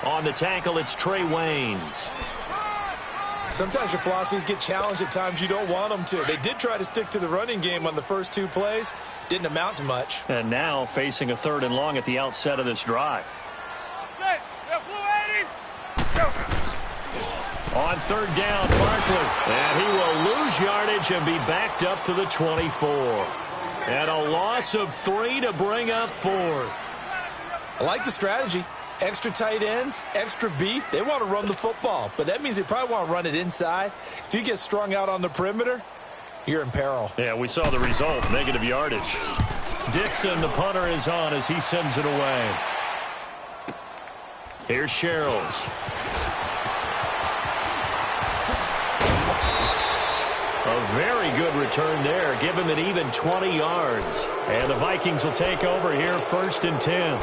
On the tackle, it's Trey Waynes. Sometimes your philosophies get challenged at times you don't want them to. They did try to stick to the running game on the first 2 plays. Didn't amount to much. And now facing a 3rd and long at the outset of this drive. On 3rd down, Barkley. And he will lose yardage and be backed up to the 24. And a loss of 3 to bring up 4th. I like the strategy. Extra tight ends, extra beef. They want to run the football, but that means they probably want to run it inside. If you get strung out on the perimeter, you're in peril. Yeah, we saw the result, negative yardage. Dixon, the punter, is on as he sends it away. Here's Sherrills. A very good return there. Give him an even 20 yards. And the Vikings will take over here, 1st and 10.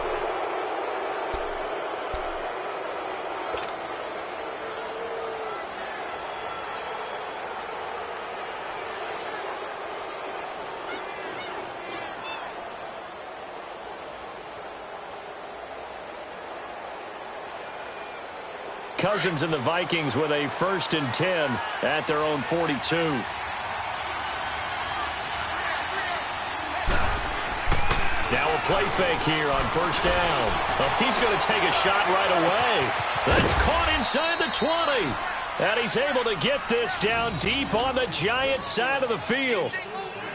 Cousins and the Vikings with a 1st and 10 at their own 42. Now a play fake here on 1st down. Oh, he's going to take a shot right away. That's caught inside the 20. And he's able to get this down deep on the Giants side of the field.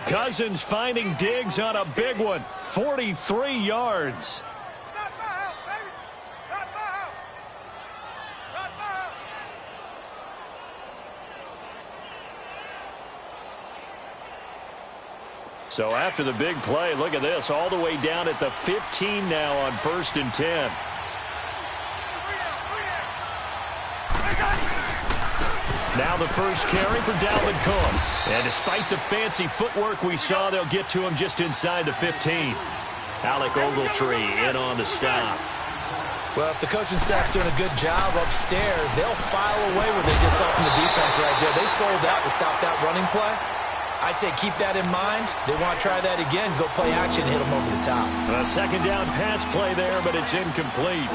Cousins finding Diggs on a big one. 43 yards. So after the big play, look at this, all the way down at the 15 now on 1st and 10. Now the first carry for Dalvin Cook. And despite the fancy footwork we saw, they'll get to him just inside the 15. Alec Ogletree in on the stop. Well, if the coaching staff's doing a good job upstairs, they'll file away what they just saw from the defense right there. They sold out to stop that running play. I'd say keep that in mind. They want to try that again, go play action, hit them over the top. A 2nd down pass play there, but it's incomplete.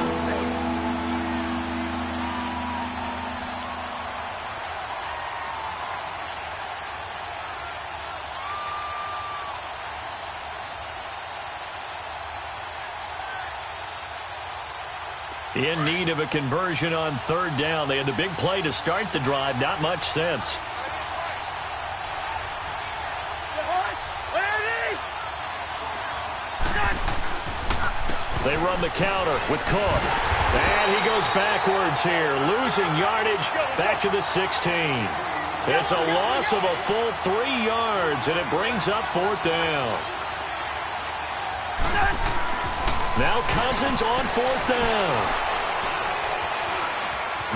In need of a conversion on 3rd down. They had the big play to start the drive. Not much sense. They run the counter with Cook. And he goes backwards here, losing yardage back to the 16. It's a loss of a full 3 yards, and it brings up 4th down. Now Cousins on 4th down.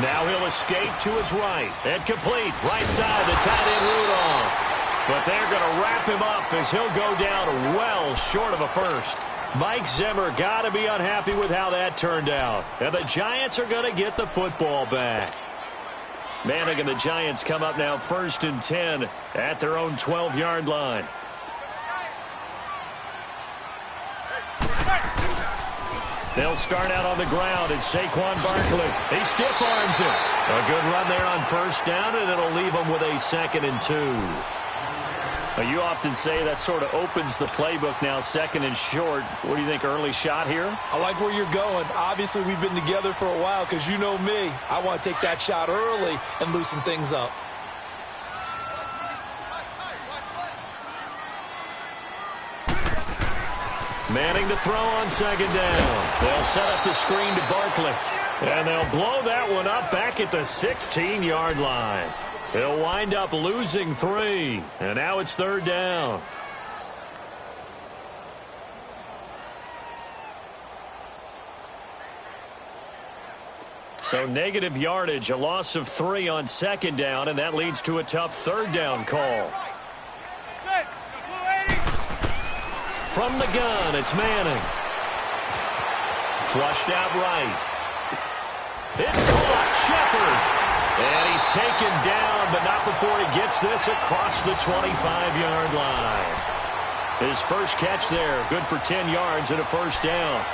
Now he'll escape to his right. And complete, right side, the tight end Rudolph. But they're going to wrap him up as he'll go down well short of a first. Mike Zimmer got to be unhappy with how that turned out. And the Giants are going to get the football back. Manning and the Giants come up now 1st and 10 at their own 12-yard line. They'll start out on the ground. It's Saquon Barkley. He stiff arms it. A good run there on 1st down, and it'll leave them with a 2nd and 2. You often say that sort of opens the playbook now, 2nd and short. What do you think, early shot here? I like where you're going. Obviously, we've been together for a while because you know me. I want to take that shot early and loosen things up. Manning to throw on 2nd down. They'll set up the screen to Barkley. And they'll blow that one up back at the 16-yard line. They'll wind up losing 3. And now it's 3rd down. So negative yardage, a loss of 3 on 2nd down, and that leads to a tough 3rd down call. From the gun, it's Manning. Flushed out right. It's caught. Shepard. And he's taken down, but not before he gets this across the 25-yard line. His first catch there, good for 10 yards and a 1st down.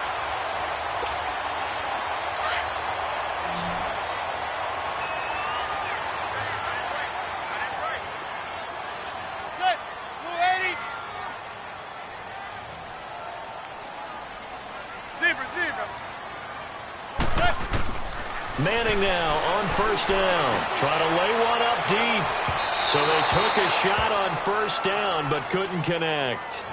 Manning now on first down. Trying to lay one up deep. So they took a shot on first down but couldn't connect.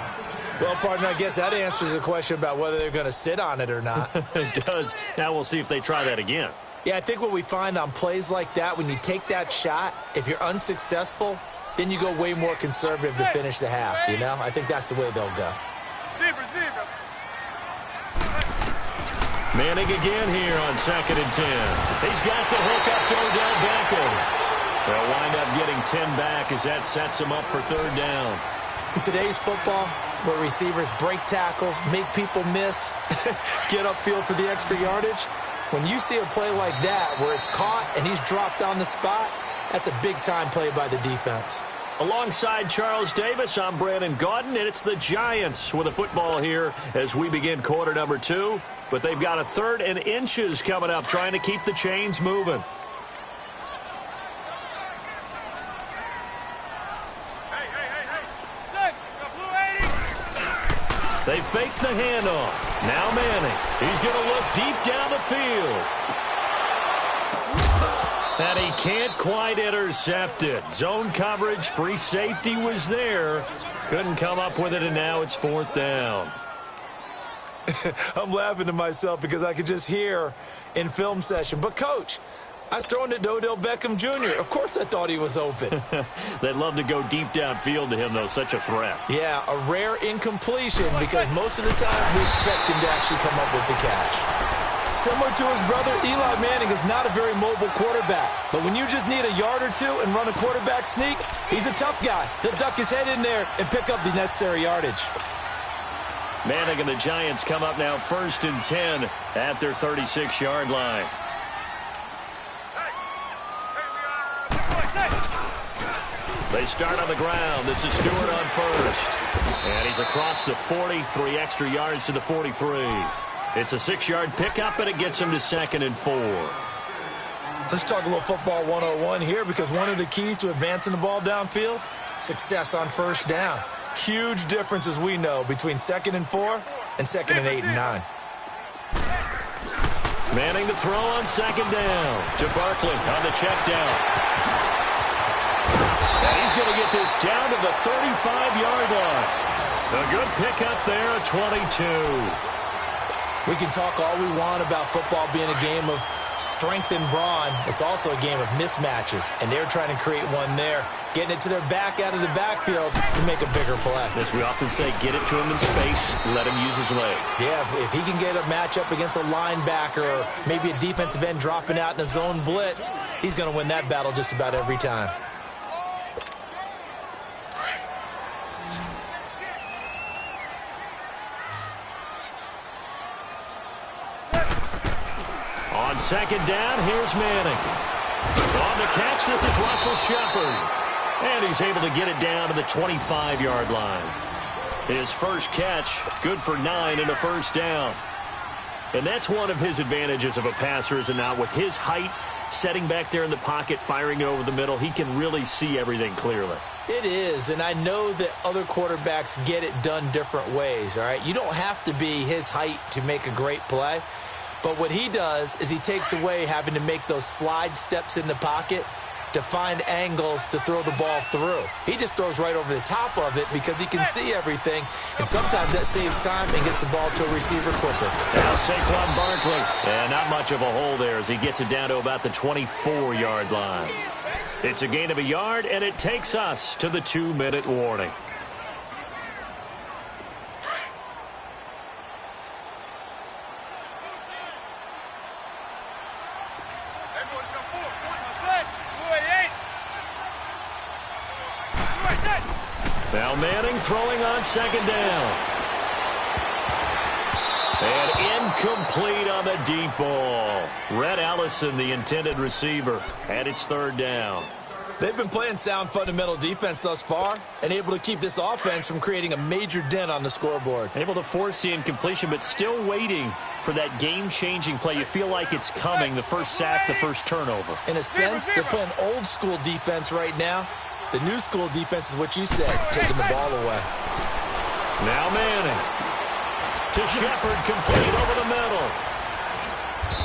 Well, partner, I guess that answers the question about whether they're going to sit on it or not. It does. Now we'll see if they try that again. Yeah, I think what we find on plays like that, when you take that shot, if you're unsuccessful, then you go way more conservative to finish the half, you know? I think that's the way they'll go. Manning again here on 2nd and 10. He's got the hook up to Odell Beckham. They'll wind up getting 10 back as that sets them up for 3rd down. In today's football, where receivers break tackles, make people miss, get upfield for the extra yardage, when you see a play like that where it's caught and he's dropped on the spot, that's a big-time play by the defense. Alongside Charles Davis, I'm Brandon Gaudin, and it's the Giants with a football here as we begin quarter number 2. But they've got a 3rd and inches coming up, trying to keep the chains moving. They fake the handoff. Now Manning. He's going to look deep down the field. And he can't quite intercept it. Zone coverage, free safety was there. Couldn't come up with it, and now it's 4th down. I'm laughing to myself because I could just hear in film session, but Coach, I was throwing it to Odell Beckham Jr. Of course I thought he was open. They'd love to go deep downfield to him, though. Such a threat. Yeah, a rare incompletion because most of the time we expect him to actually come up with the catch. Similar to his brother, Eli Manning is not a very mobile quarterback. But when you just need a yard or two and run a quarterback sneak, he's a tough guy. He'll duck his head in there and pick up the necessary yardage. Manning and the Giants come up now 1st and 10 at their 36-yard line. They start on the ground. This is Stewart on first. And he's across the 40, 3 extra yards to the 43. It's a 6-yard pickup, and it gets him to 2nd and 4. Let's talk a little football 101 here because one of the keys to advancing the ball downfield, success on first down. Huge difference, as we know, between 2nd and 4 and 2nd and 8 and 9. Manning to throw on 2nd down to Barkley on the check down. And he's going to get this down to the 35-yard line. A good pickup there at 22. We can talk all we want about football being a game of strength and brawn. It's also a game of mismatches, and they're trying to create one there, getting it to their back out of the backfield to make a bigger play. As we often say, get it to him in space, let him use his leg. Yeah, if he can get a matchup against a linebacker or maybe a defensive end dropping out in a zone blitz, he's going to win that battle just about every time. On 2nd down, here's Manning. On the catch, this is Russell Shepard. And he's able to get it down to the 25-yard line. His first catch, good for 9 in the 1st down. And that's one of his advantages of a passer, is it not? With his height, setting back there in the pocket, firing over the middle, he can really see everything clearly. It is, and I know that other quarterbacks get it done different ways, all right? You don't have to be his height to make a great play. But what he does is he takes away having to make those slide steps in the pocket to find angles to throw the ball through. He just throws right over the top of it because he can see everything, and sometimes that saves time and gets the ball to a receiver quicker. Now Saquon Barkley. And not much of a hole there as he gets it down to about the 24-yard line. It's a gain of a yard, and it takes us to the 2-minute warning. Now Manning throwing on 2nd down. And incomplete on the deep ball. Rhett Allison, the intended receiver, and it's 3rd down. They've been playing sound fundamental defense thus far and able to keep this offense from creating a major dent on the scoreboard. Able to force the incompletion, but still waiting for that game-changing play. You feel like it's coming, the first sack, the first turnover. In a sense, they're playing old-school defense right now. The new school defense is what you said, taking the ball away. Now Manning to Shepard, complete over the middle.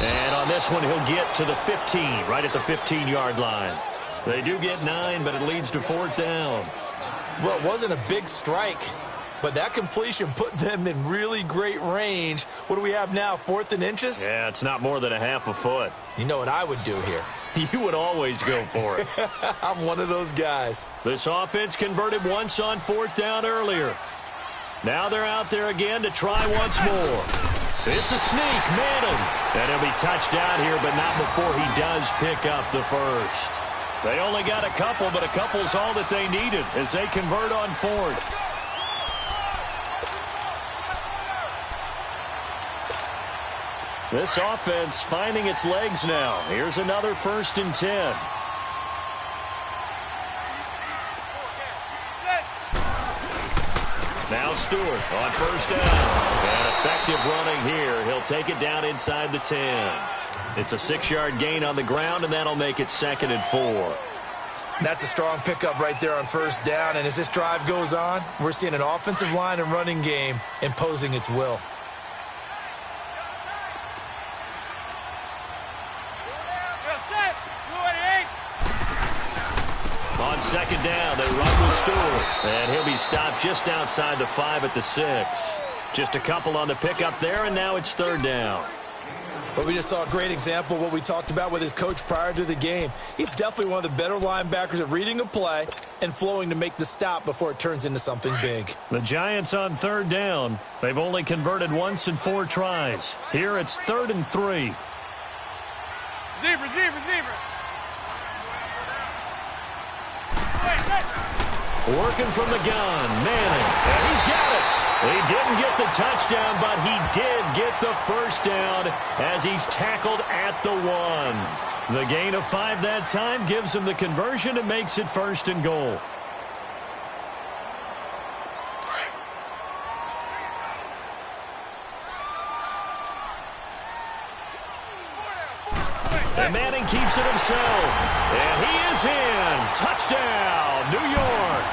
And on this one he'll get to the 15, right at the 15-yard line. They do get 9, but it leads to 4th down. Well, it wasn't a big strike, but that completion put them in really great range. What do we have now, 4th and inches? Yeah, it's not more than a half a foot. You know what I would do here? You would always go for it. I'm one of those guys. This offense converted once on 4th down earlier. Now they're out there again to try once more. It's a sneak, Manning. And he'll be touched out here, but not before he does pick up the first. They only got a couple, but a couple's all that they needed as they convert on 4th. This offense finding its legs now. Here's another 1st and 10. Now Stewart on 1st down. And effective running here. He'll take it down inside the 10. It's a 6-yard gain on the ground, and that'll make it 2nd and 4. That's a strong pickup right there on 1st down. And as this drive goes on, we're seeing an offensive line and running game imposing its will. On 2nd down, they run with Stewart. And he'll be stopped just outside the 5 at the 6. Just a couple on the pickup there, and now it's 3rd down. But we just saw a great example of what we talked about with his coach prior to the game. He's definitely one of the better linebackers at reading a play and flowing to make the stop before it turns into something big. The Giants on 3rd down. They've only converted once in 4 tries. Here it's 3rd and 3. Receiver. Working from the gun, Manning, and he's got it. He didn't get the touchdown, but he did get the 1st down as he's tackled at the 1. The gain of 5 that time gives him the conversion and makes it 1st and goal. And Manning keeps it himself. And he is in. Touchdown, New York.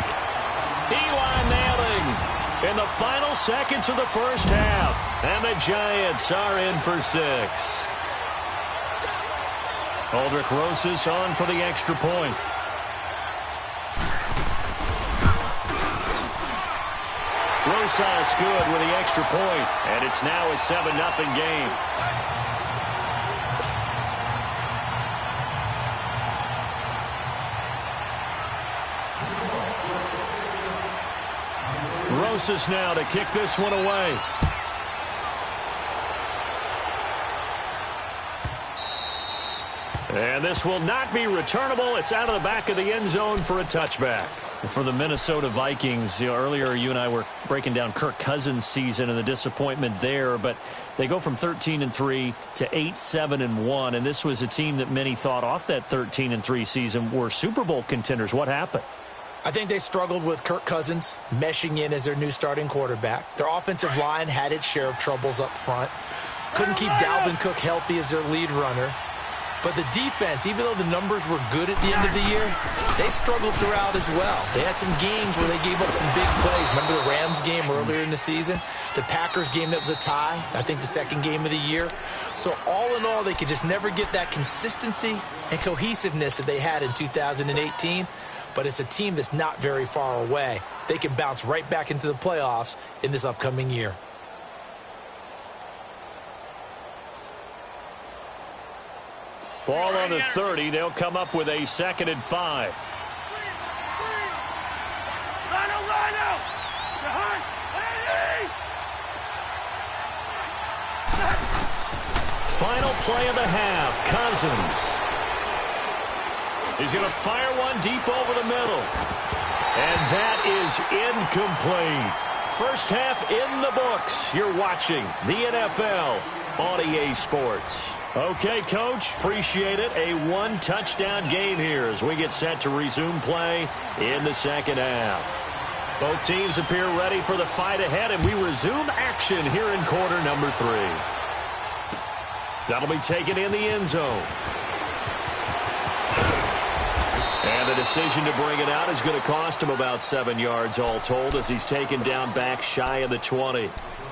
Eli Manning in the final seconds of the 1st half. And the Giants are in for 6. Aldrich Rosas on for the extra point. Rosas good with the extra point. And it's now a 7-0 game. Rosas now to kick this one away. And this will not be returnable. It's out of the back of the end zone for a touchback. For the Minnesota Vikings, earlier you and I were breaking down Kirk Cousins' season and the disappointment there, but they go from 13-3 to 8-7-1, and this was a team that many thought off that 13-3 season were Super Bowl contenders. What happened? I think they struggled with Kirk Cousins meshing in as their new starting quarterback. Their offensive line had its share of troubles up front. Couldn't keep Dalvin Cook healthy as their lead runner. But the defense, even though the numbers were good at the end of the year, they struggled throughout as well. They had some games where they gave up some big plays. Remember the Rams game earlier in the season? The Packers game that was a tie, I think the second game of the year. So all in all, they could just never get that consistency and cohesiveness that they had in 2018. But it's a team that's not very far away. They can bounce right back into the playoffs in this upcoming year. Ball on the 30. They'll come up with a 2nd and 5. Final play of the half. Cousins. He's going to fire one deep over the middle. And that is incomplete. First half in the books. You're watching the NFL on EA Sports. Okay, Coach, appreciate it. A 1-touchdown game here as we get set to resume play in the 2nd half. Both teams appear ready for the fight ahead, and we resume action here in quarter number 3. That'll be taken in the end zone. And the decision to bring it out is going to cost him about 7 yards all told as he's taken down back shy of the 20.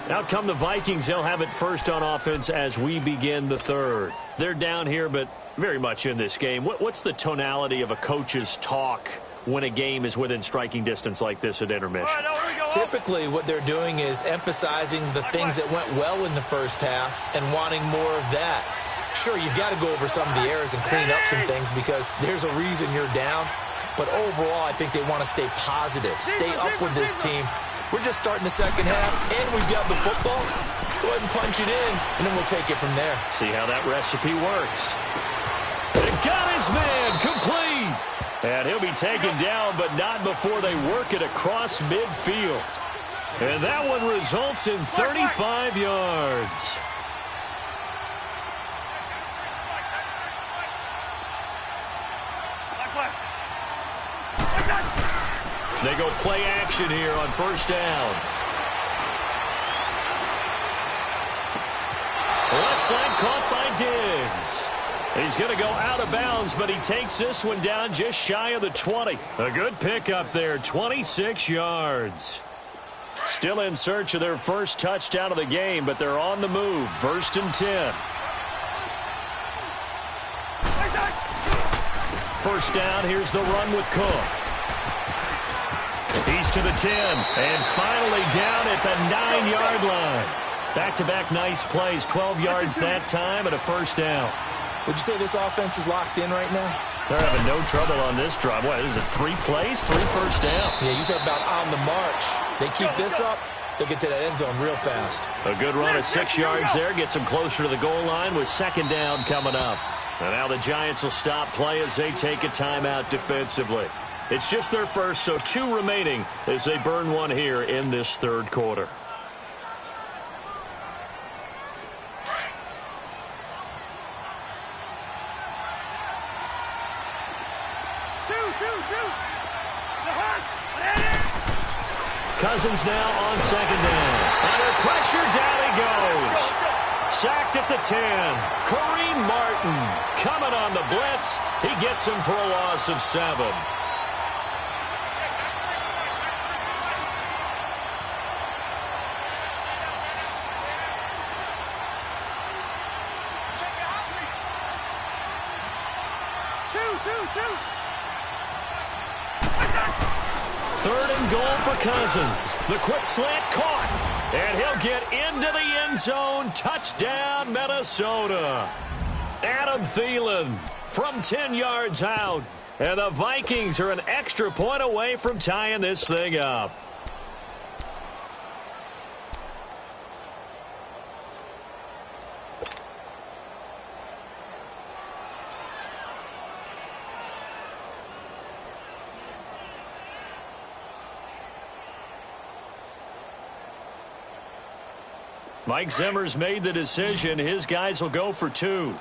Out come the Vikings. They'll have it first on offense as we begin the third. They're down here, but very much in this game. What's the tonality of a coach's talk when a game is within striking distance like this at intermission? Typically, what they're doing is emphasizing the things that went well in the first half and wanting more of that. Sure, you've got to go over some of the errors and clean up some things because there's a reason you're down. But overall, I think they want to stay positive, stay up with this team. We're just starting the second half, and we've got the football. Let's go ahead and punch it in, and then we'll take it from there. See how that recipe works. They got his man complete. And he'll be taken down, but not before they work it across midfield. And that one results in 35 yards. They go play action here on first down. Left side caught by Diggs. He's going to go out of bounds, but he takes this one down just shy of the 20. A good pickup there, 26 yards. Still in search of their first touchdown of the game, but they're on the move. First and 10. First down, here's the run with Cook. He's to the 10, and finally down at the 9-yard line. Back-to-back nice plays, 12 yards that time, and a first down. Would you say this offense is locked in right now? They're having no trouble on this drive. What, is it 3 plays, 3 first downs? Yeah, you talk about on the march. They keep this up, they'll get to that end zone real fast. A good run of 6 yards there, gets them closer to the goal line with second down coming up. And now the Giants will stop play as they take a timeout defensively. It's just their first, so 2 remaining as they burn one here in this third quarter. Cousins now on second down. Under pressure, down he goes. Sacked at the 10. Kareem Martin coming on the blitz. He gets him for a loss of 7. Third and goal for Cousins. The quick slant caught. And he'll get into the end zone. Touchdown, Minnesota. Adam Thielen from 10 yards out. And the Vikings are an extra point away from tying this thing up. Mike Zimmer's made the decision. His guys will go for 2.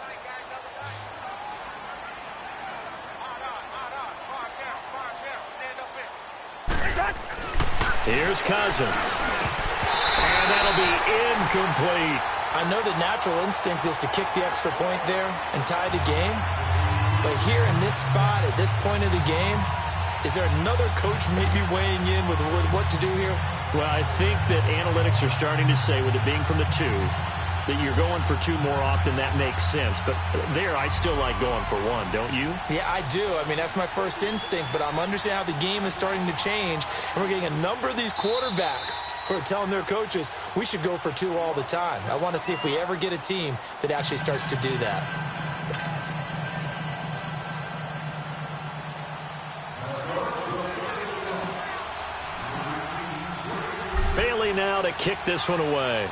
Here's Cousins. And that'll be incomplete. I know the natural instinct is to kick the extra point there and tie the game. But here in this spot, at this point of the game, is there another coach maybe weighing in with what to do here? Well, I think that analytics are starting to say, with it being from the 2, that you're going for 2 more often. That makes sense. But there, I still like going for 1, don't you? Yeah, I do. I mean, that's my first instinct. But I'm understanding how the game is starting to change. And we're getting a number of these quarterbacks who are telling their coaches, we should go for 2 all the time. I want to see if we ever get a team that actually starts to do that. Now to kick this one away.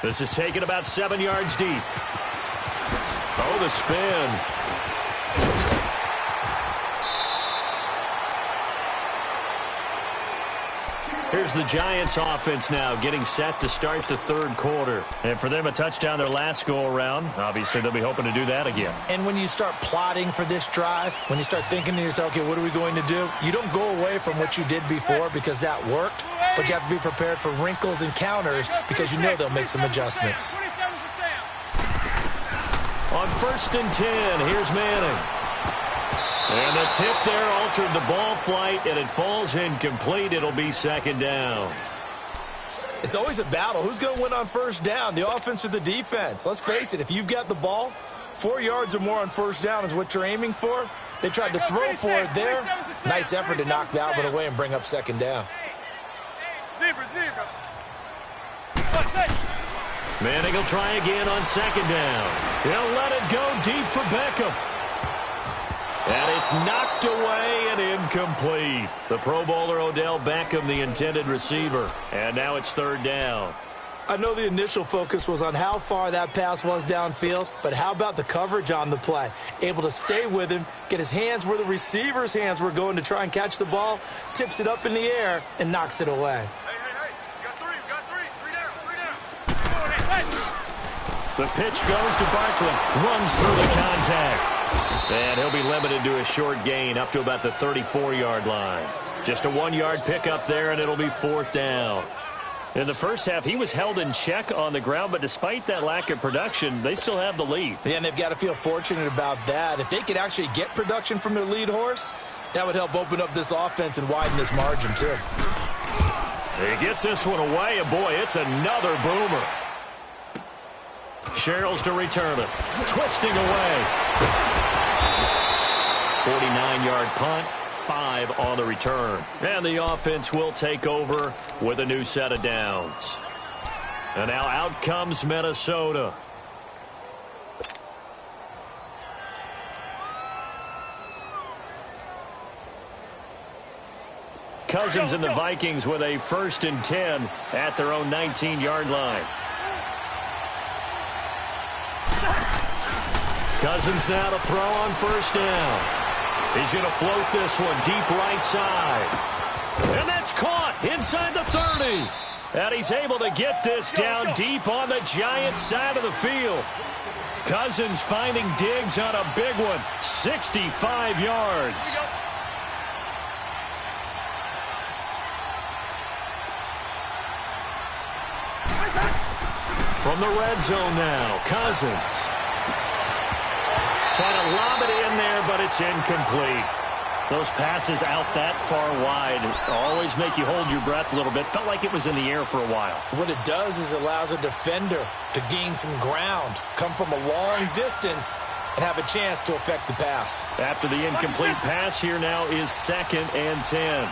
This is taken about 7 yards deep. Oh, the spin. Here's the Giants offense now getting set to start the third quarter. And for them, a touchdown their last go-around. Obviously, they'll be hoping to do that again. And when you start plotting for this drive, when you start thinking to yourself, okay, what are we going to do? You don't go away from what you did before because that worked, but you have to be prepared for wrinkles and counters because you know they'll make some adjustments. On first and 10, here's Manning. And the tip there altered the ball flight, and it falls incomplete. It'll be second down. It's always a battle. Who's going to win on first down, the offense or the defense? Let's face it, if you've got the ball, 4 yards or more on first down is what you're aiming for. They tried to throw for it there. Nice effort to knock that one away and bring up second down. Manning will try again on second down. He'll let it go deep for Beckham. And it's knocked away and incomplete. The Pro Bowler Odell Beckham, the intended receiver. And now it's third down. I know the initial focus was on how far that pass was downfield, but how about the coverage on the play? Able to stay with him, get his hands where the receiver's hands were going to try and catch the ball, tips it up in the air, and knocks it away. The pitch goes to Barkley. Runs through the contact. And he'll be limited to a short gain up to about the 34-yard line. Just a 1-yard pickup there, and it'll be fourth down. In the first half, he was held in check on the ground, but despite that lack of production, they still have the lead. Yeah, and they've got to feel fortunate about that. If they could actually get production from their lead horse, that would help open up this offense and widen this margin, too. He gets this one away, and boy, it's another boomer. Sherrills to return it. Twisting away. 49-yard punt. 5 on the return. And the offense will take over with a new set of downs. And now out comes Minnesota. Cousins and the Vikings with a 1st and 10 at their own 19-yard line. Cousins now to throw on first down. He's going to float this one deep right side. And that's caught inside the 30. And he's able to get this down deep on the Giants side of the field. Cousins finding Diggs on a big one. 65 yards. From the red zone now, Cousins. Trying to lob it in there, but it's incomplete. Those passes out that far wide always make you hold your breath a little bit. Felt like it was in the air for a while. What it does is it allows a defender to gain some ground, come from a long distance, and have a chance to affect the pass. After the incomplete pass, here now is 2nd and 10.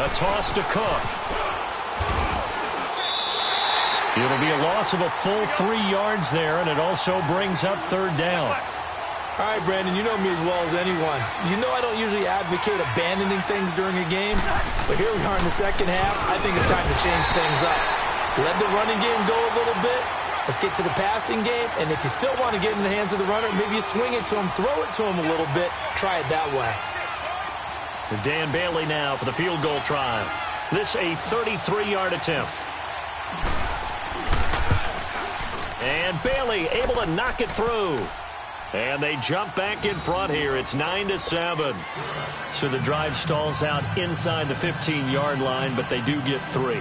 A toss to Cook. It'll be a loss of a full 3 yards there, and it also brings up third down. All right, Brandon, you know me as well as anyone. You know I don't usually advocate abandoning things during a game, but here we are in the second half. I think it's time to change things up. Let the running game go a little bit. Let's get to the passing game, and if you still want to get in the hands of the runner, maybe you swing it to him, throw it to him a little bit, try it that way. Dan Bailey now for the field goal try. This a 33-yard attempt. And Bailey able to knock it through. And they jump back in front here. It's 9-7. So the drive stalls out inside the 15-yard line, but they do get 3.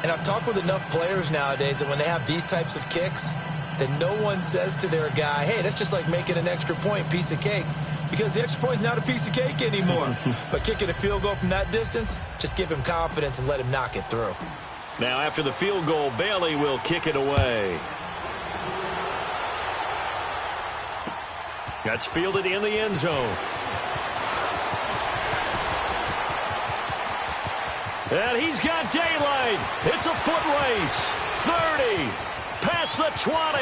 And I've talked with enough players nowadays that when they have these types of kicks, that no one says to their guy, hey, that's just like making an extra point, piece of cake. Because the extra point is not a piece of cake anymore. But kicking a field goal from that distance, just give him confidence and let him knock it through. Now after the field goal, Bailey will kick it away. That's fielded in the end zone. And he's got daylight. It's a foot race. 30. Past the 20. All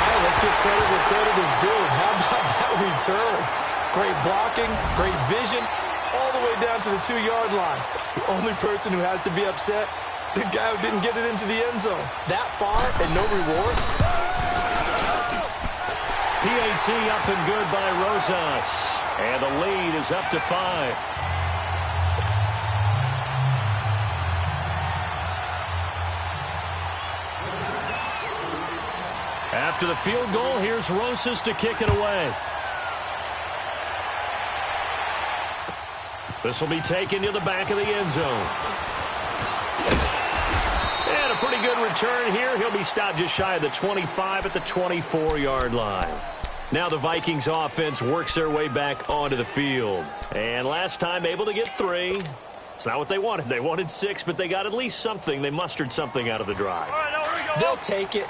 right, let's give credit where credit is due. How about that return? Great blocking, great vision, all the way down to the 2-yard line. The only person who has to be upset, the guy who didn't get it into the end zone. That far and no reward. PAT up and good by Rosas. And the lead is up to 5. After the field goal, here's Rosas to kick it away. This will be taken to the back of the end zone. And a pretty good return here. He'll be stopped just shy of the 25 at the 24-yard line. Now the Vikings offense works their way back onto the field. And last time able to get 3. It's not what they wanted. They wanted 6, but they got at least something. They mustered something out of the drive. They'll take it.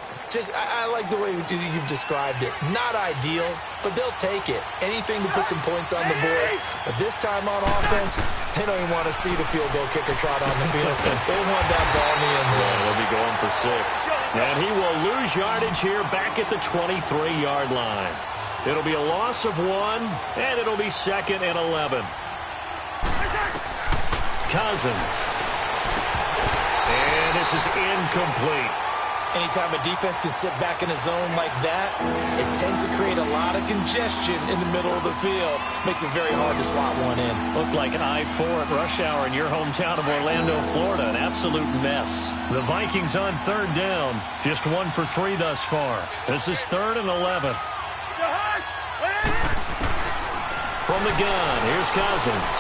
I like the way you've described it. Not ideal, but they'll take it. Anything to put some points on the board. But this time on offense, they don't even want to see the field goal kicker trot on the field. They want that ball in the end zone. Yeah, they'll be going for 6. And he will lose yardage here back at the 23-yard line. It'll be a loss of 1, and it'll be 2nd and 11. Cousins. And this is incomplete. Anytime a defense can sit back in a zone like that, it tends to create a lot of congestion in the middle of the field. Makes it very hard to slot one in. Looked like an I-4 at rush hour in your hometown of Orlando, Florida. An absolute mess. The Vikings on 3rd down. Just 1 for 3 thus far. This is 3rd and 11. From the gun, here's Cousins.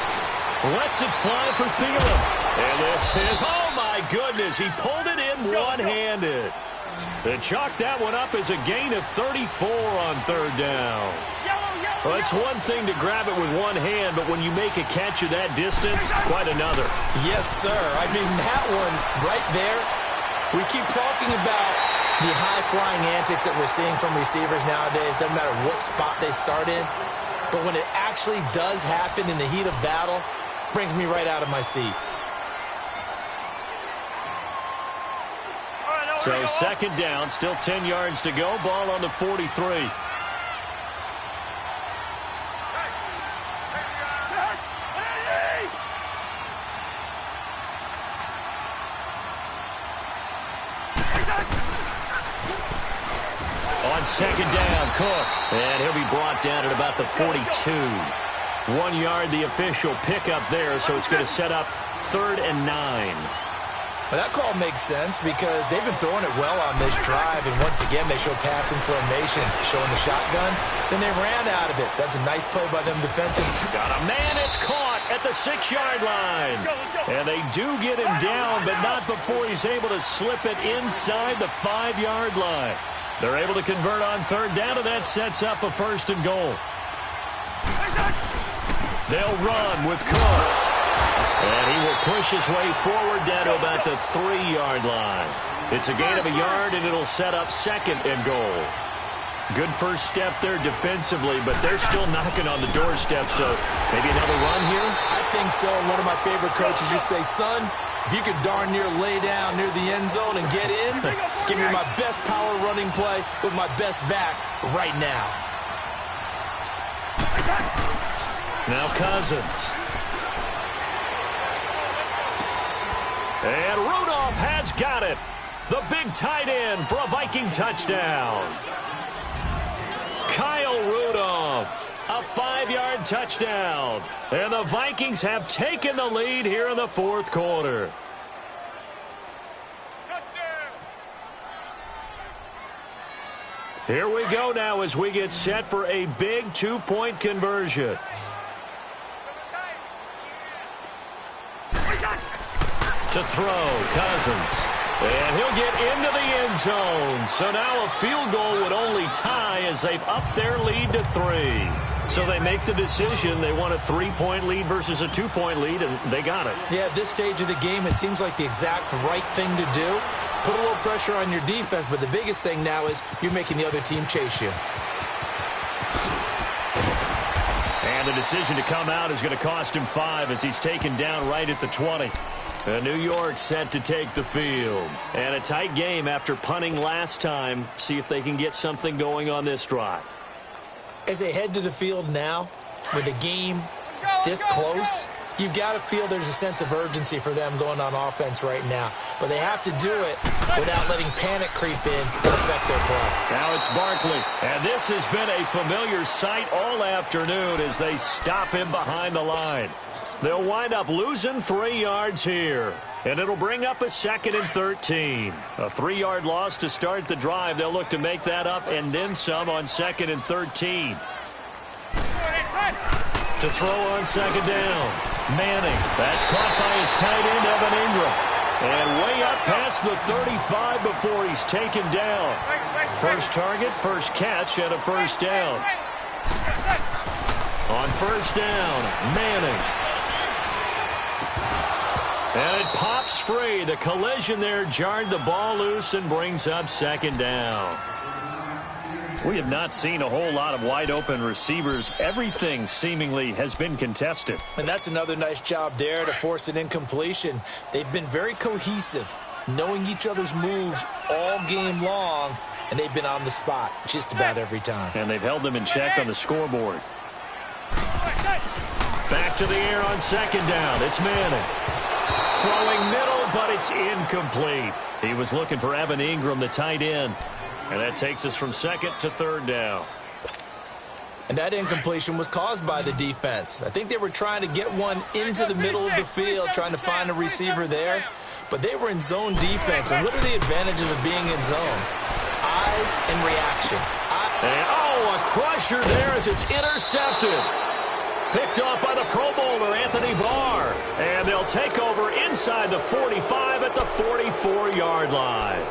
Lets it fly for Thielen. And this is, oh my goodness, he pulled it in one-handed. They chalked that one up as a gain of 34 on 3rd down. Well, it's one thing to grab it with one hand, but when you make a catch of that distance, quite another. Yes, sir. I mean, that one right there, we keep talking about the high-flying antics that we're seeing from receivers nowadays. Doesn't matter what spot they start in. But when it actually does happen in the heat of battle, brings me right out of my seat. So 2nd down, still 10 yards to go. Ball on the 43. On 2nd down, Cook. And he'll be brought down at about the 42. 1 yard, the official pickup there, so it's going to set up 3rd and 9. Well, that call makes sense because they've been throwing it well on this drive, and once again, they show passing formation, showing the shotgun. Then they ran out of it. That's a nice play by them defensively. Got a man, it's caught at the 6-yard line. And they do get him down, but not before he's able to slip it inside the 5-yard line. They're able to convert on 3rd down, and that sets up a 1st and goal. They'll run with Cook. And he will push his way forward down to about the 3-yard line. It's a gain of a yard, and it'll set up 2nd and goal. Good first step there defensively, but they're still knocking on the doorstep, so maybe another run here? I think so. One of my favorite coaches just say, son, if you could darn near lay down near the end zone and get in, give me my best power running play with my best back right now. Now Cousins. And Rudolph has got it. The big tight end for a Viking touchdown. Kyle Rudolph, a 5-yard touchdown. And the Vikings have taken the lead here in the 4th quarter. Here we go now as we get set for a big 2-point conversion. To throw, Cousins. And he'll get into the end zone. So now a field goal would only tie as they've upped their lead to 3. So they make the decision. They want a 3-point lead versus a 2-point lead, and they got it. Yeah, at this stage of the game, it seems like the exact right thing to do. Put a little pressure on your defense, but the biggest thing now is you're making the other team chase you. And the decision to come out is going to cost him 5 as he's taken down right at the 20. New York set to take the field. And a tight game after punting last time. See if they can get something going on this drive. As they head to the field now, with the game this close, you've got to feel there's a sense of urgency for them going on offense right now. But they have to do it without letting panic creep in and affect their play. Now it's Barkley. And this has been a familiar sight all afternoon as they stop him behind the line. They'll wind up losing 3 yards here. And it'll bring up a 2nd and 13. A 3-yard loss to start the drive. They'll look to make that up and then some on 2nd and 13. To throw on 2nd down. Manning. That's caught by his tight end, Evan Ingram. And way up past past the 35 before he's taken down. First target, first catch, and a first down. On first down, Manning. And it pops free. The collision there jarred the ball loose and brings up second down. We have not seen a whole lot of wide-open receivers. Everything seemingly has been contested. And that's another nice job there to force an incompletion. They've been very cohesive, knowing each other's moves all game long, and they've been on the spot just about every time. And they've held them in check on the scoreboard. Back to the air on second down. It's Manning. Throwing middle, but it's incomplete. He was looking for Evan Ingram, the tight end. And that takes us from second to third down. And that incompletion was caused by the defense. I think they were trying to get one into the middle of the field, trying to find a receiver there. But they were in zone defense. And what are the advantages of being in zone? Eyes and reaction. A crusher there as it's intercepted. Picked off by the Pro Bowler, Anthony Barr. And they'll take over inside the 45 at the 44-yard line.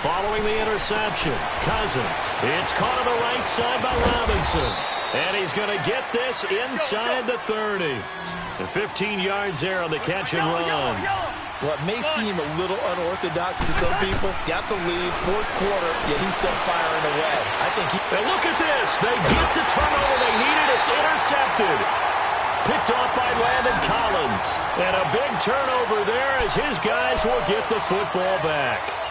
Following the interception, Cousins. It's caught on the right side by Robinson. And he's going to get this inside the 30. And 15 yards there on the catch and run. Well, it may seem a little unorthodox to some people. Got the lead, fourth quarter, yet he's still firing away. I think he... And look at this. They get the turnover they needed. It's intercepted. Picked off by Landon Collins. And a big turnover there as his guys will get the football back.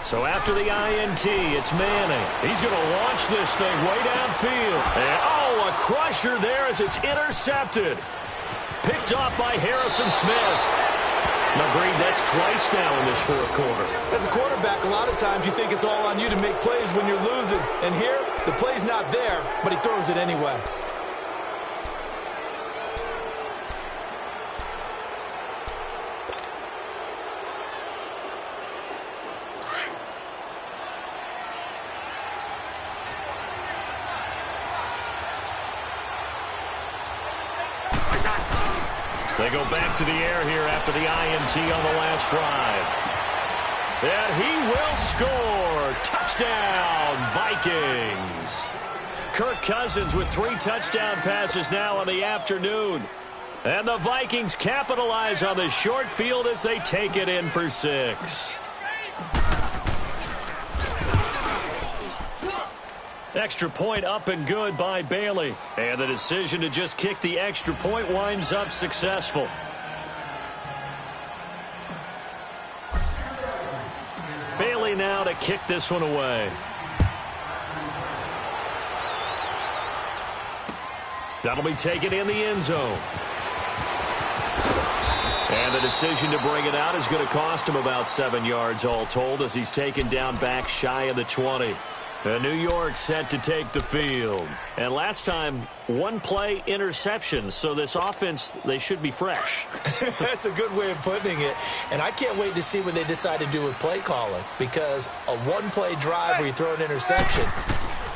So after the INT, it's Manning. He's going to launch this thing way downfield. And, a crusher there as it's intercepted. Picked off by Harrison Smith. Agreed, that's twice now in this fourth quarter. As a quarterback, a lot of times you think it's all on you to make plays when you're losing. And here, the play's not there, but he throws it anyway. They go back to the air here after the INT on the last drive. And he will score. Touchdown, Vikings. Kirk Cousins with 3 touchdown passes now on the afternoon. And the Vikings capitalize on the short field as they take it in for 6. Extra point up and good by Bailey. And the decision to just kick the extra point winds up successful. Bailey now to kick this one away. That'll be taken in the end zone. And the decision to bring it out is going to cost him about 7 yards all told as he's taken down back shy of the 20. New York set to take the field. And last time, 1 play interception. So this offense, they should be fresh. That's a good way of putting it. And I can't wait to see what they decide to do with play calling. Because a 1-play drive where you throw an interception,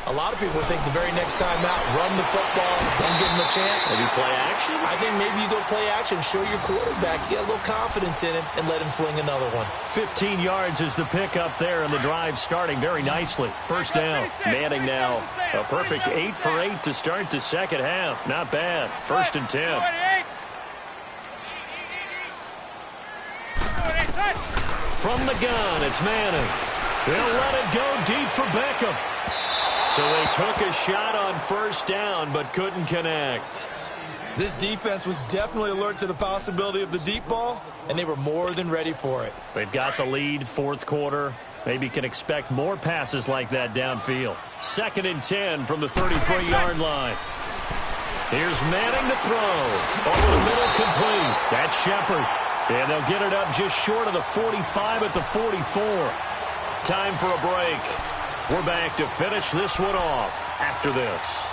a lot of people think the very next time out, run the football, don't give them a chance. Maybe play action? I think maybe you go play action, show your quarterback, get a little confidence in him, and let him fling another one. 15 yards is the pickup there, and the drive starting very nicely. First down. Manning now. A perfect 8 for 8 to start the second half. Not bad. 1st and 10. From the gun, it's Manning. They'll let it go deep for Beckham. So they took a shot on first down, but couldn't connect. This defense was definitely alert to the possibility of the deep ball, and they were more than ready for it. They've got the lead, fourth quarter. Maybe can expect more passes like that downfield. 2nd and 10 from the 33-yard line. Here's Manning to throw. Over the middle, complete. That's Shepard. And they'll get it up just short of the 45 at the 44. Time for a break. We're back to finish this one off after this.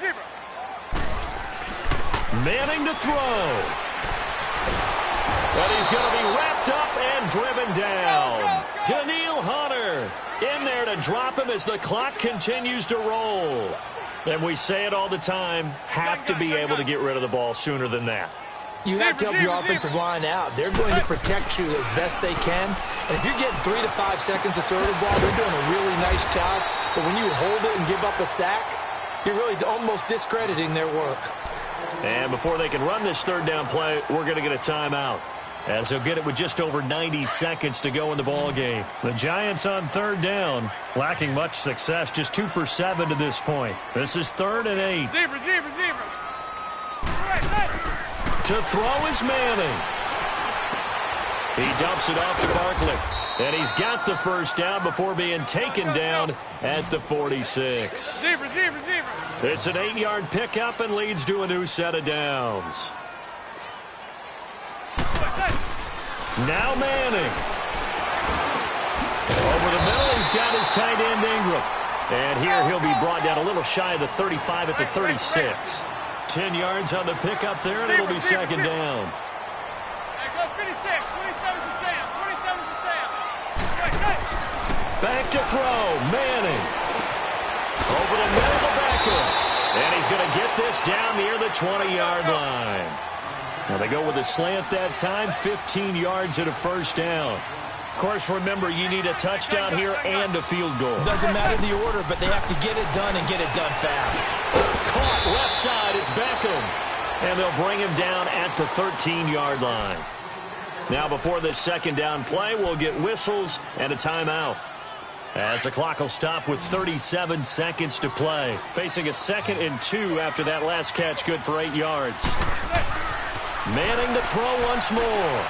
Zebra. Manning to throw. And he's going to be wrapped up and driven down. Daniil Hunter in there to drop him as the clock continues to roll. And we say it all the time, have to be able to get rid of the ball sooner than that. You have to help your offensive line out. They're going to protect you as best they can. And if you're getting 3 to 5 seconds to throw the ball, they're doing a really nice job. But when you hold it and give up a sack, you're really almost discrediting their work. And before they can run this third down play, we're going to get a timeout, as they'll get it with just over 90 seconds to go in the ball game. The Giants on third down, lacking much success, just 2 for 7 to this point. This is 3rd and 8. Zebra. To throw is Manning. He dumps it off to Barkley. And he's got the first down before being taken down at the 46. Zebra. It's an 8-yard pickup and leads to a new set of downs. Now Manning. Over the middle, he's got his tight end Ingram. And here he'll be brought down a little shy of the 35 at the 36. 10 yards on the pickup there, and it'll be second down. Back to throw, Manning. Over the middle to Beckham. And he's going to get this down near the 20-yard line. Now they go with a slant that time, 15 yards at a first down. Of course, remember, you need a touchdown here and a field goal. Doesn't matter the order, but they have to get it done and get it done fast. Caught left side, it's Beckham. And they'll bring him down at the 13-yard line. Now before this second down play, we'll get whistles and a timeout, as the clock will stop with 37 seconds to play. Facing a 2nd and 2 after that last catch, good for 8 yards. Manning to throw once more.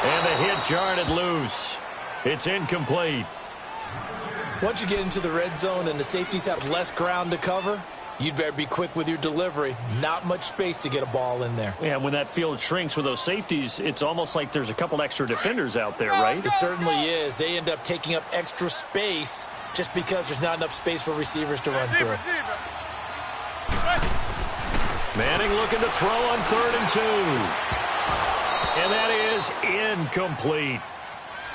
And the hit jarred it loose. It's incomplete. Once you get into the red zone and the safeties have less ground to cover, you'd better be quick with your delivery. Not much space to get a ball in there. Yeah, when that field shrinks with those safeties, it's almost like there's a couple extra defenders out there, right? It certainly is. They end up taking up extra space just because there's not enough space for receivers to run through. Manning looking to throw on 3rd and 2. And that is incomplete.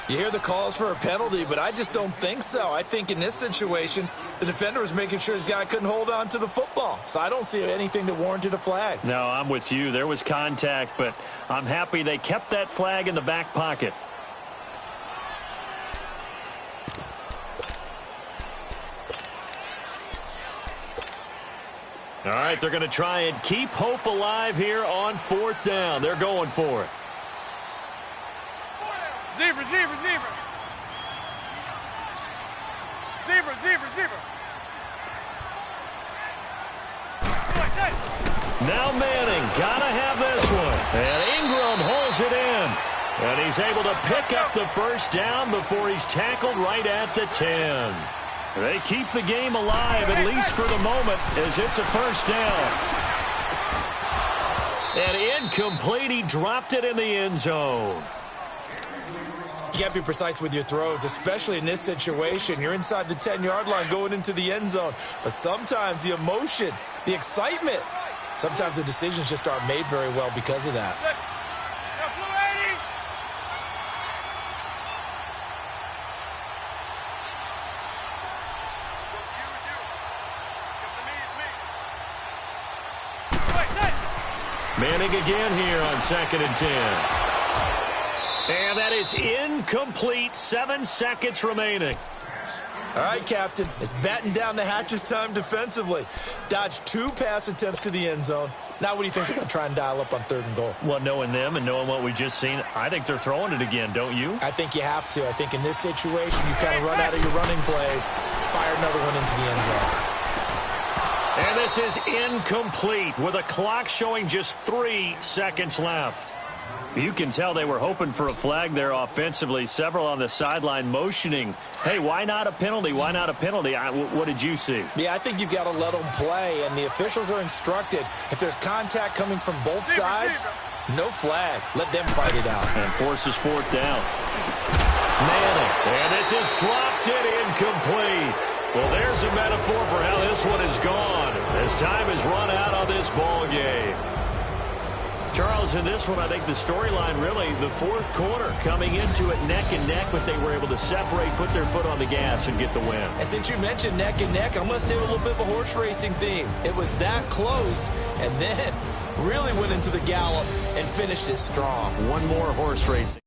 You hear the calls for a penalty, but I just don't think so. I think in this situation, the defender was making sure his guy couldn't hold on to the football. So I don't see anything that warranted a flag. No, I'm with you. There was contact, but I'm happy they kept that flag in the back pocket. All right, they're going to try and keep hope alive here on 4th down. They're going for it. Zebra. Now Manning, gotta have this one. And Ingram holds it in. And he's able to pick up the first down before he's tackled right at the 10. They keep the game alive, at least for the moment, as it's a first down. And incomplete, he dropped it in the end zone. You got to be precise with your throws, especially in this situation. You're inside the 10-yard line going into the end zone. But sometimes the emotion, the excitement, sometimes the decisions just aren't made very well because of that. Manning again here on 2nd and 10. And that is incomplete. 7 seconds remaining. All right, Captain, it's batten down the hatches time defensively. Dodged 2 pass attempts to the end zone. Now what do you think they're going to try and dial up on 3rd and goal? Well, knowing them and knowing what we just seen, I think they're throwing it again, don't you? I think you have to. I think in this situation, you kind of run out of your running plays, fire another one into the end zone. And this is incomplete with a clock showing just 3 seconds left. You can tell they were hoping for a flag there offensively. Several on the sideline motioning. Hey, why not a penalty? Why not a penalty? What did you see? Yeah, I think you've got to let them play, and the officials are instructed. If there's contact coming from both sides, no flag. Let them fight it out. And forces 4th down. Manning. And this is dropped it incomplete. Well, there's a metaphor for how this one is gone as time is run out on this ball game. Charles, in this one, I think the storyline really, the 4th quarter, coming into it neck and neck, but they were able to separate, put their foot on the gas, and get the win. And since you mentioned neck and neck, I'm going to stay with a little bit of a horse racing theme. It was that close, and then really went into the gallop and finished it strong. One more horse racing.